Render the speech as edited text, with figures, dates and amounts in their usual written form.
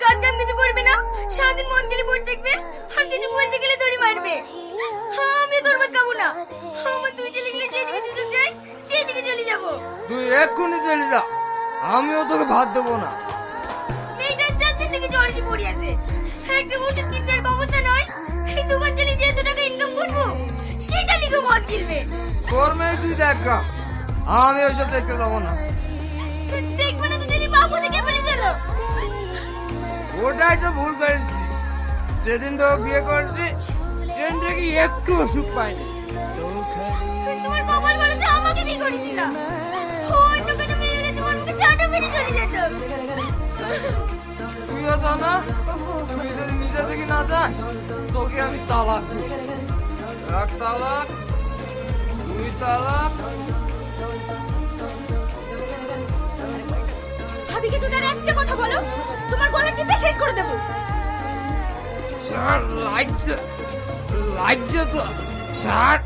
কাজ কাম কিছু করবে না, সারাদিন মন গেলে মন দেখবে, আর কিছু বলতে গেলে তোরই মারবে। আমি তোর ভাত খাবো না, আমার তুই চলে গেলে যেদিকে দুজন যাই সেদিকে চলে যাবো। তুই এক্ষুনি চলে যা, আমিও তোকে ভাত দেবো না। মেয়েটার 4 দিন থেকে জ্বর এসে পড়ে আছে, একটা ওষুধ কিনতে আর ক্ষমতা নয়। এই দোকান চালিয়ে যে এত টাকা ইনকাম করবো সেটা লিখে মদ কিনবে। তোর মেয়ে তুই দেখ গা, আমি ওইসব দেখতে যাবো না। দেখবে না তো তেরি বাবু থেকে বলে গেল। ওটাই তো ভুল করেছি, যেদিন তো বিয়ে করছি সেদিন থেকে একটু সুখ পাইনি। তোমার বাবার বাড়িতে আমাকে বিয়ে করেছিল, অন্য কোনো মেয়ে হলে তোমার মুখে চাটা মেরে চলে যেত। তুইও তো না, তুই যদি নিজে থেকে না যাস তোকে আমি তালাক দেব। 1 তালাক, 2 তালাক। ভাবিকে তুমি আর একটা কথা বলো, তোমার গলা টিপে শেষ করে দেবো। ছাড়, লাগছে তো ছাড়।